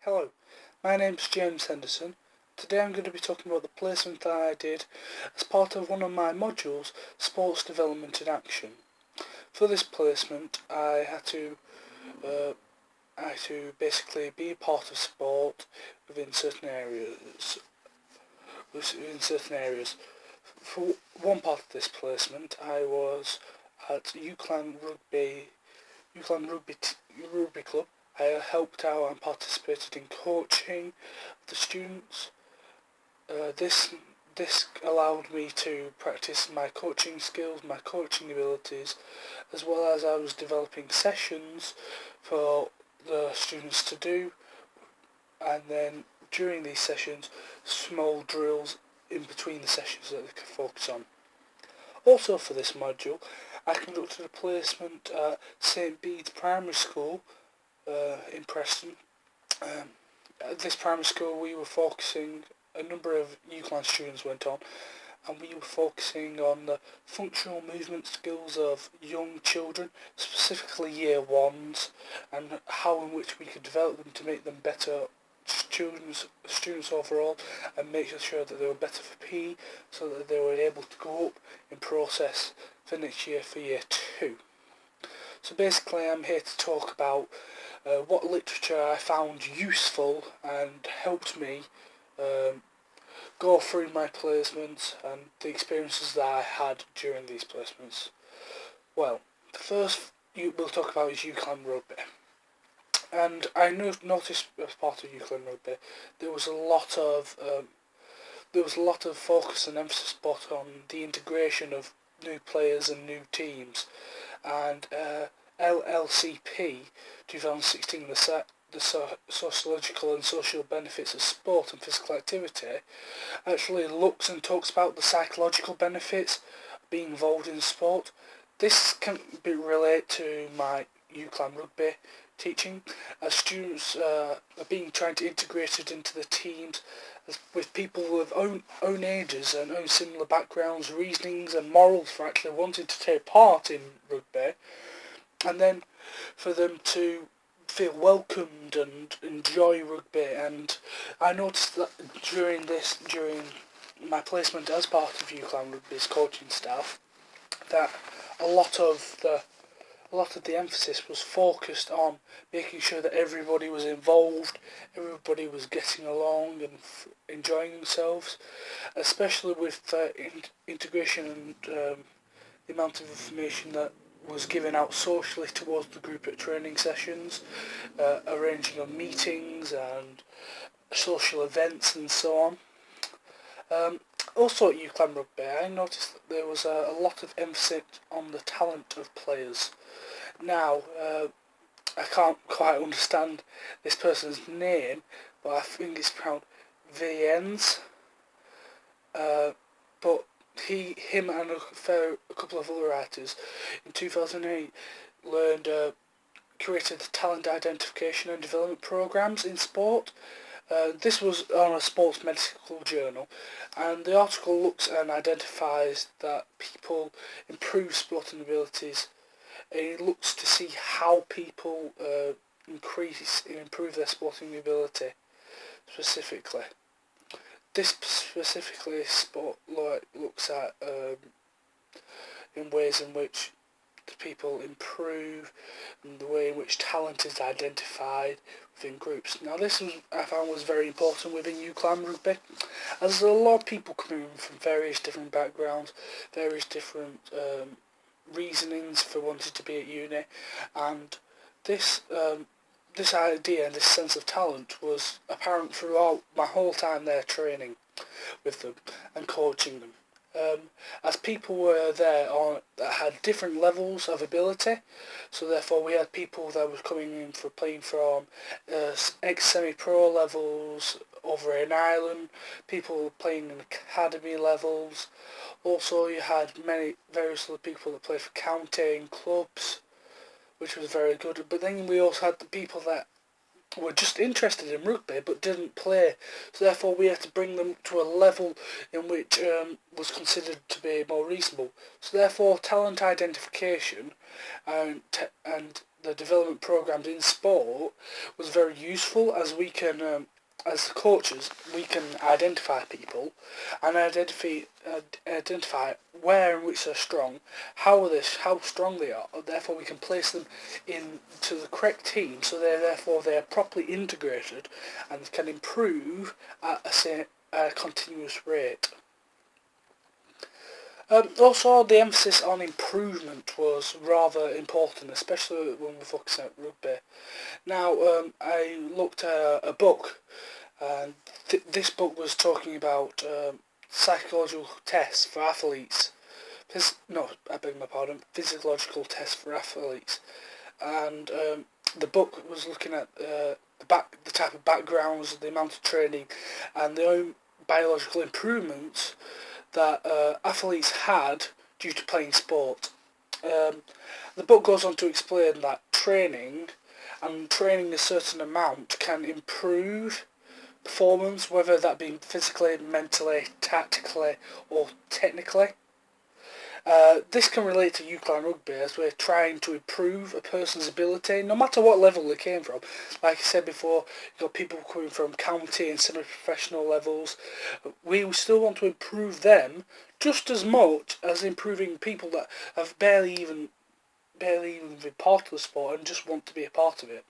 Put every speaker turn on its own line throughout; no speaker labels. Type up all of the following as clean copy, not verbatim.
Hello, my name's James Henderson. Today I'm going to be talking about the placement that I did as part of one of my modules, Sports Development in Action. For this placement I had to basically be a part of sport within certain areas. For one part of this placement I was at Rugby Club. I helped out and participated in coaching the students. This allowed me to practice my coaching skills, my coaching abilities, as well as I was developing sessions for the students to do, and then during these sessions, small drills in between the sessions that they could focus on. Also for this module, I conducted a placement at St Bede's Primary School in Preston. At this primary school we were focusing, a number of UCLan students went on, and we were focusing on the functional movement skills of young children, specifically year ones, and how in which we could develop them to make them better students overall, and make sure that they were better for PE, so that they were able to go up in process for next year for year 2. So basically I'm here to talk about what literature I found useful and helped me go through my placements and the experiences that I had during these placements. Well, the first we'll talk about is UCLan Rugby. And I noticed as part of UCLan Rugby there was a lot of focus and emphasis put on the integration of new players and new teams, and LLCP 2016, the sociological and social benefits of sport and physical activity, actually looks and talks about the psychological benefits of being involved in sport. This can be related to my UCLan Rugby teaching, as students are being trying to integrate it into the teams with people of own ages and own similar backgrounds, reasonings and morals for actually wanting to take part in rugby, and then for them to feel welcomed and enjoy rugby. And I noticed that during my placement as part of UCLan Rugby's coaching staff, that a lot of the emphasis was focused on making sure that everybody was involved, everybody was getting along and enjoying themselves, especially with integration and the amount of information that was given out socially towards the group at training sessions, arranging of meetings and social events and so on. Also at UCLan Rugby, I noticed that there was a lot of emphasis on the talent of players. Now, I can't quite understand this person's name, but I think it's pronounced Viens. But him and a couple of other writers in 2008 created the talent identification and development programs in sport. This was on a sports medical journal, and the article looks and identifies that people improve sporting abilities, and it looks to see how people improve their sporting ability specifically. This specifically looks at in ways in which the people improve and the way in which talent is identified within groups. Now I found was very important within UCLan Rugby, as there's a lot of people coming from various different backgrounds, various different reasonings for wanting to be at uni, and this idea and this sense of talent was apparent throughout my whole time there training with them and coaching them. As people were there that had different levels of ability, so therefore we had people that were coming in for playing from ex-semi-pro levels over in Ireland, people playing in academy levels. Also you had various other people that played for county and clubs, which was very good. But then we also had the people that were just interested in rugby but didn't play, so therefore we had to bring them to a level in which was considered to be more reasonable. So therefore talent identification and the development programs in sport was very useful, as we can, as coaches, we can identify people and identify where and which they're strong, how strong they are. Therefore, we can place them into the correct team, so they are properly integrated and can improve at a continuous rate. Also, the emphasis on improvement was rather important, especially when we're focusing at rugby. Now, I looked at a book, and this book was talking about psychological tests for athletes. I beg my pardon, physiological tests for athletes. And the book was looking at the type of backgrounds, the amount of training, and the own biological improvements that athletes had due to playing sport. The book goes on to explain that training a certain amount can improve performance, whether that be physically, mentally, tactically, or technically. This can relate to youth-line rugby, as we're trying to improve a person's ability, no matter what level they came from. Like I said before, you've got people coming from county and semi-professional levels. We still want to improve them just as much as improving people that have barely even been part of the sport and just want to be a part of it.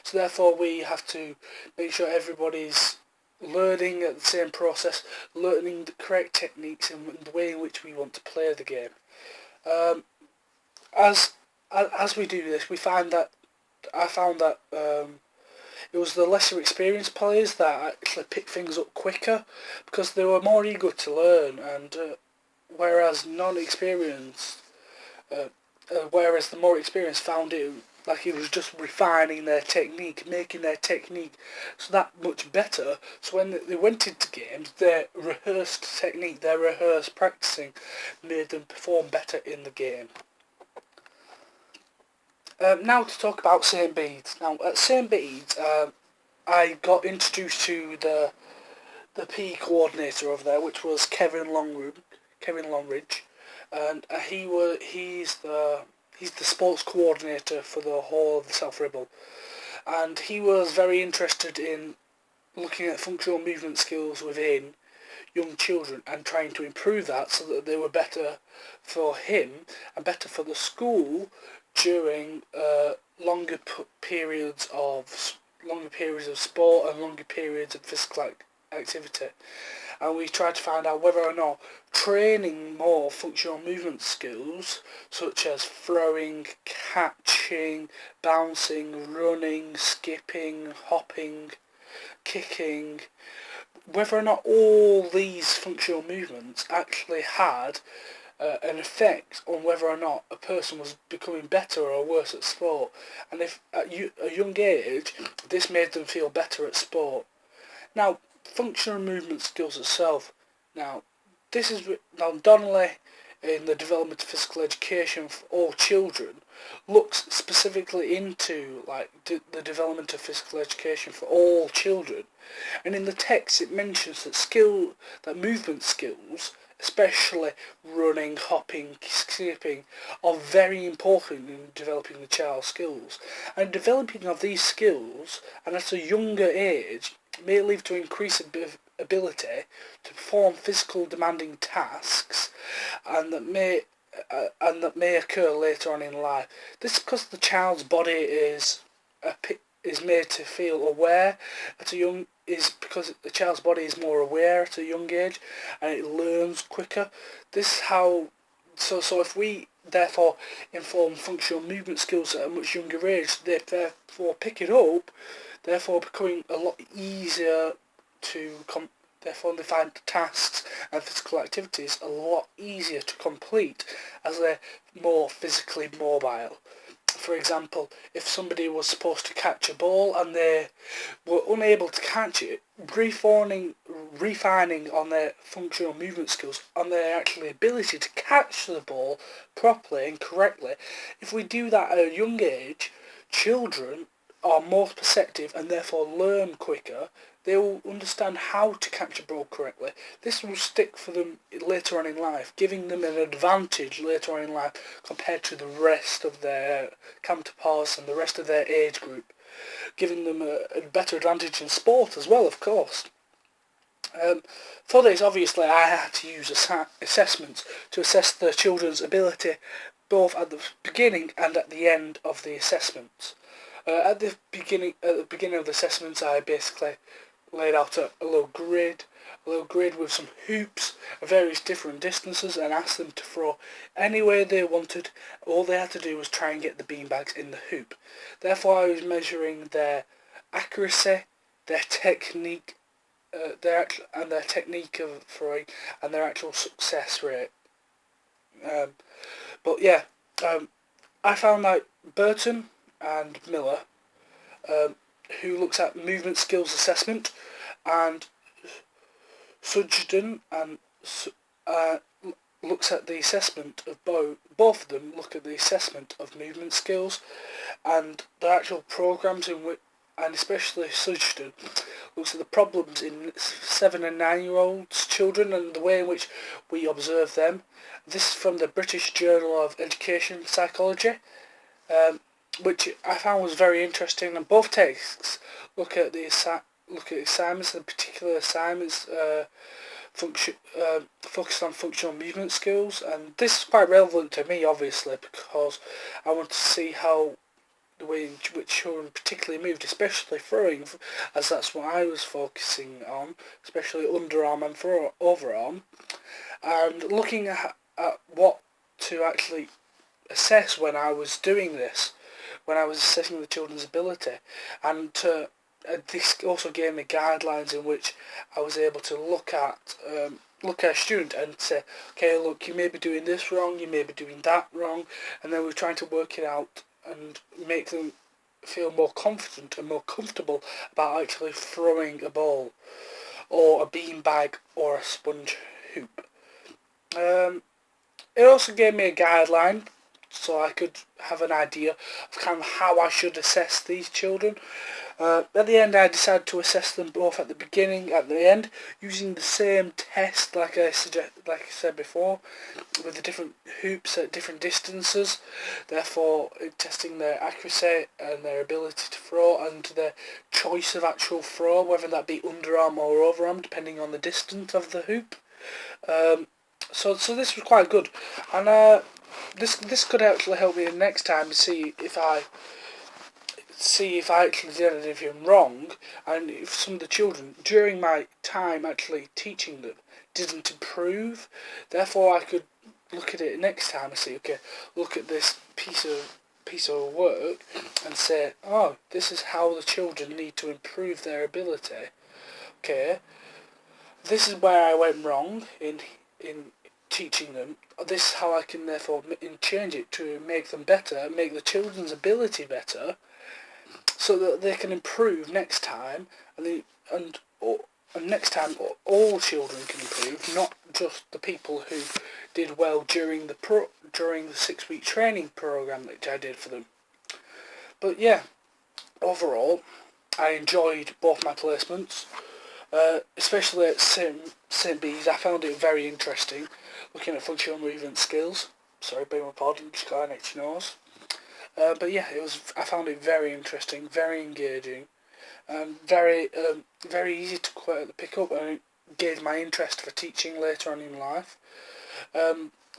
So therefore we have to make sure everybody's learning at the same process, learning the correct techniques and the way in which we want to play the game. As we do this, I found that it was the lesser experienced players that actually picked things up quicker, because they were more eager to learn, and whereas the more experienced found it like it was just refining their technique, making their technique so that much better. So when they went into games, their rehearsed technique, their rehearsed practicing made them perform better in the game. Now to talk about St Bede's. Now at St Bede's, I got introduced to the PE coordinator over there, which was Kevin Longridge, and he's the sports coordinator for the whole of the South Ribble, and he was very interested in looking at functional movement skills within young children and trying to improve that so that they were better for him and better for the school during longer periods of sport and longer periods of physical activity. And we tried to find out whether or not training more functional movement skills, such as throwing, catching, bouncing, running, skipping, hopping, kicking, whether or not all these functional movements actually had an effect on whether or not a person was becoming better or worse at sport. And if at a young age, this made them feel better at sport. Now, functional movement skills itself. Now Donnelly, in the development of physical education for all children, looks specifically into the development of physical education for all children, and in the text it mentions that movement skills, especially running, hopping, skipping, are very important in developing the child's skills. And developing of these skills, and at a younger age, may lead to increased ability to perform physical demanding tasks, and that may occur later on in life. This is because the child's body is made to feel aware because the child's body is more aware at a young age, and it learns quicker. This is how. So if we therefore inform functional movement skills at a much younger age, they therefore pick it up, therefore becoming a lot easier to therefore they find tasks and physical activities a lot easier to complete as they're more physically mobile. For example, if somebody was supposed to catch a ball and they were unable to catch it, refining on their functional movement skills, on their actual ability to catch the ball properly and correctly, if we do that at a young age, children are more perceptive and therefore learn quicker, they will understand how to catch a ball correctly. This will stick for them later on in life, giving them an advantage later on in life compared to the rest of their counterparts and the rest of their age group, giving them a better advantage in sport as well, of course. For this, obviously, I had to use assessments to assess the children's ability both at the beginning and at the end of the assessments. At the beginning of the assessments, I basically laid out a little grid with some hoops of various different distances, and asked them to throw any way they wanted. All they had to do was try and get the beanbags in the hoop. Therefore, I was measuring their accuracy, their technique, their technique of throwing, and their actual success rate. But yeah, I found that Burton and Miller, who looks at movement skills assessment, and Sugden and looks at the assessment of both of them look at the assessment of movement skills, and the actual programs in which, and especially Sugden looks at the problems in 7 and 9-year-olds children and the way in which we observe them. This is from the British Journal of Education Psychology, which I found was very interesting. And both texts look at the assignments, and particular assignments focused on functional movement skills. And this is quite relevant to me, obviously, because I want to see how the way in which children particularly moved, especially throwing, as that's what I was focusing on, especially underarm and overarm, and looking at what to actually assess when I was doing this, when I was assessing the children's ability, and this also gave me guidelines in which I was able to look at a student and say, okay, look, you may be doing this wrong, you may be doing that wrong, and then we're trying to work it out and make them feel more confident and more comfortable about actually throwing a ball or a beanbag or a sponge hoop. It also gave me a guideline so I could have an idea of kind of how I should assess these children. At the end, I decided to assess them both at the beginning, at the end, using the same test, like I said before, with the different hoops at different distances. Therefore, testing their accuracy and their ability to throw, and their choice of actual throw, whether that be underarm or overarm, depending on the distance of the hoop. So this was quite good, and this could actually help me next time to see if I actually did anything wrong, and if some of the children during my time actually teaching them didn't improve. Therefore, I could look at it next time and say, okay, look at this piece of work and say, oh, this is how the children need to improve their ability. Okay, this is where I went wrong in teaching them. This is how I can therefore change it to make them better, make the children's ability better, so that they can improve next time, and next time all children can improve, not just the people who did well during the 6-week training program that I did for them. But yeah, overall, I enjoyed both my placements, especially at St. Bees. I found it very interesting, looking at functional movement skills. Sorry, beg my pardon, just got an itchy nose. But yeah, I found it very interesting, very engaging, and very easy to pick up, and it gave my interest for teaching later on in life.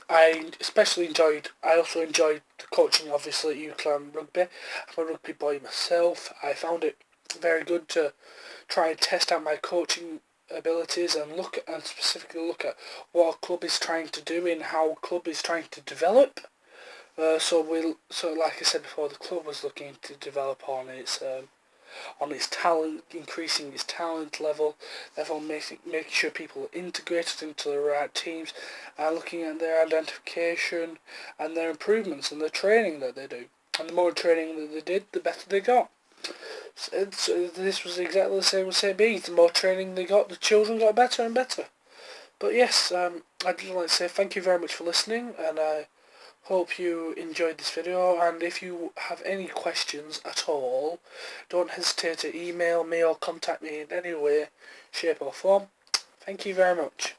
I also enjoyed the coaching, obviously, at UCLan Rugby. I'm a rugby boy myself. I found it very good to try and test out my coaching abilities and specifically look at what a club is trying to do and how a club is trying to develop. So like I said before, the club was looking to develop on its talent, increasing its talent level, therefore making sure people are integrated into the right teams, and looking at their identification and their improvements and the training that they do. And the more training that they did, the better they got. This was exactly the same with St. Bees. The more training they got, the children got better and better. But yes, I'd just like to say thank you very much for listening, and I Hope you enjoyed this video, and if you have any questions at all, don't hesitate to email me or contact me in any way, shape or form. Thank you very much.